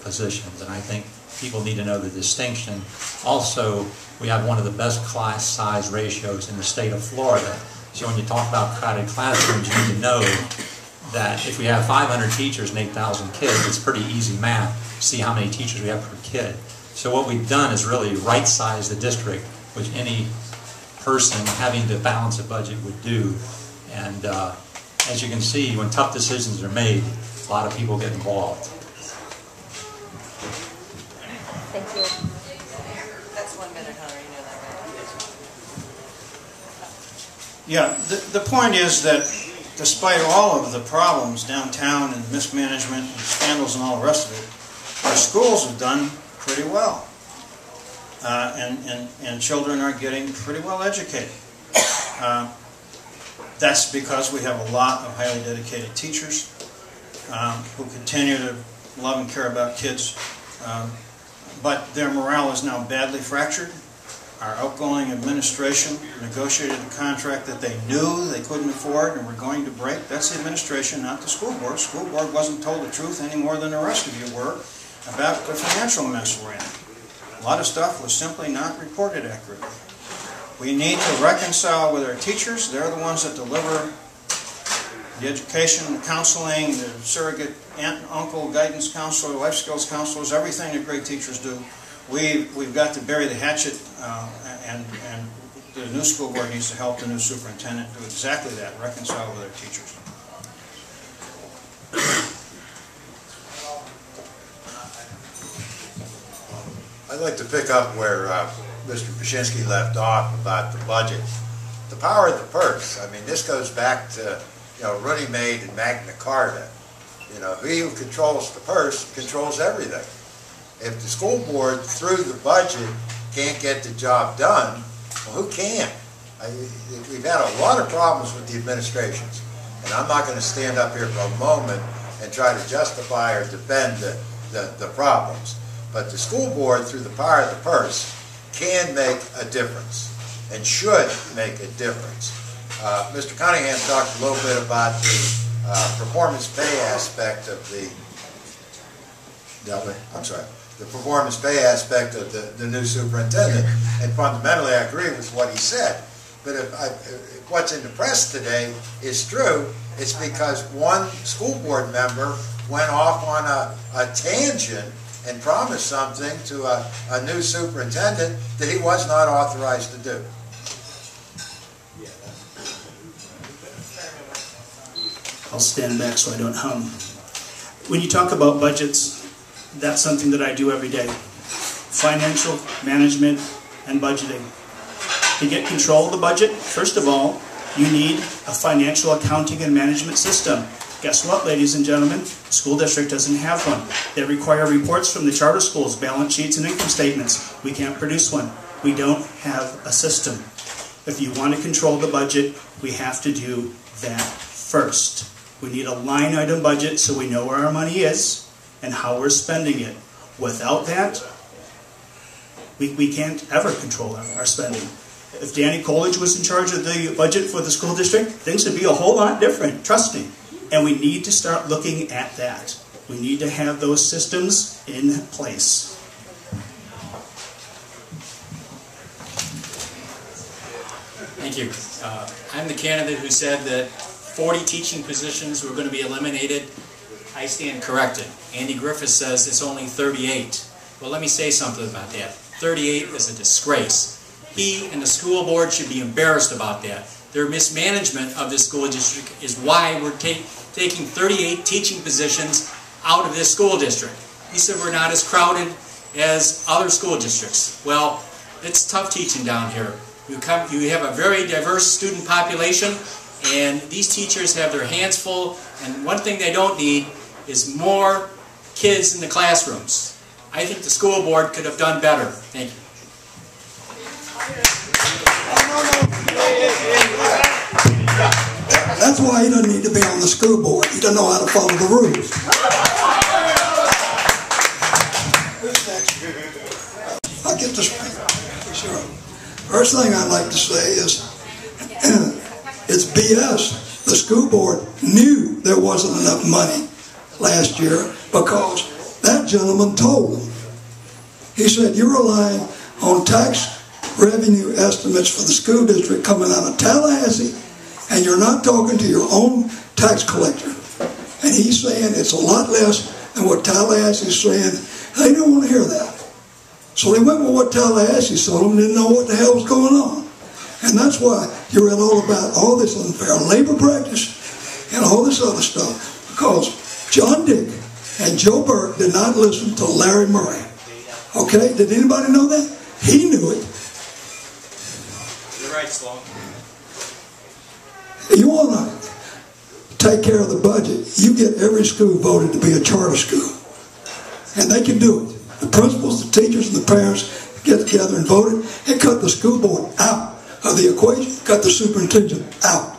positions, and I think people need to know the distinction. Also, we have one of the best class size ratios in the state of Florida. So when you talk about crowded classrooms, you need to know that if we have 500 teachers and 8,000 kids, it's pretty easy math to see how many teachers we have per kid. So what we've done is really right-size the district, which any person having to balance a budget would do. And as you can see, when tough decisions are made, a lot of people get involved. Thank you. That's 1 minute, Hunter. You know that, right? Yeah, the point is that despite all of the problems downtown and mismanagement and scandals and all the rest of it, our schools have done pretty well. And children are getting pretty well educated. That's because we have a lot of highly dedicated teachers who continue to love and care about kids. But their morale is now badly fractured. Our outgoing administration negotiated a contract that they knew they couldn't afford and were going to break. That's the administration, not the school board. The school board wasn't told the truth any more than the rest of you were about the financial mess we're in. A lot of stuff was simply not reported accurately. We need to reconcile with our teachers. They're the ones that deliver the education, the counseling, the surrogate aunt and uncle, guidance counselor, life skills counselors, everything that great teachers do. We've got to bury the hatchet, and the new school board needs to help the new superintendent do exactly that, reconcile with our teachers. I'd like to pick up where Mr. Paszynski left off about the budget. The power of the purse. I mean, this goes back to, Runnymede and Magna Carta. He who controls the purse controls everything. If the school board, through the budget, can't get the job done, well, who can? We've had a lot of problems with the administrations, and I'm not going to stand up here for a moment and try to justify or defend the problems. But the school board, through the power of the purse, can make a difference and should make a difference. Mr. Cunningham talked a little bit about the performance pay aspect of the performance pay aspect of the new superintendent, and fundamentally I agree with what he said. But if what's in the press today is true, it's because one school board member went off on a tangent and promised something to a new superintendent that he was not authorized to do. I'll stand back so I don't hum. When you talk about budgets, that's something that I do every day. Financial management and budgeting. To get control of the budget, first of all, you need a financial accounting and management system. Guess what, ladies and gentlemen? The school district doesn't have one. They require reports from the charter schools, balance sheets and income statements. We can't produce one. We don't have a system. If you want to control the budget, we have to do that first. We need a line item budget so we know where our money is and how we're spending it. Without that, we can't ever control our spending. If Danny Coolidge was in charge of the budget for the school district, things would be a whole lot different, trust me. And we need to start looking at that. We need to have those systems in place. Thank you. I'm the candidate who said that 40 teaching positions were going to be eliminated. I stand corrected. Andy Griffith says it's only 38. Well, let me say something about that. 38 is a disgrace. He and the school board should be embarrassed about that. Their mismanagement of this school district is why we're taking 38 teaching positions out of this school district. He said we're not as crowded as other school districts. Well, it's tough teaching down here. You have a very diverse student population, and these teachers have their hands full, and one thing they don't need is more kids in the classrooms. I think the school board could have done better. Thank you. That's why he doesn't need to be on the school board. He doesn't know how to follow the rules. I'll get this right. Sure. First thing I'd like to say is it's BS. The school board knew there wasn't enough money last year because that gentleman told them. He said, you're relying on tax revenue estimates for the school district coming out of Tallahassee, and you're not talking to your own tax collector. And he's saying it's a lot less than what Tallahassee's saying. They don't want to hear that. So they went with what Tallahassee told them, didn't know what the hell was going on. And that's why you read all about all this unfair labor practice and all this other stuff. Because John Dick and Joe Burke did not listen to Larry Murray. Okay? Did anybody know that? He knew it. You're right, Sloan. You want to take care of the budget, you get every school voted to be a charter school. And they can do it. The principals, the teachers, and the parents get together and vote it and cut the school board out of the equation, cut the superintendent out.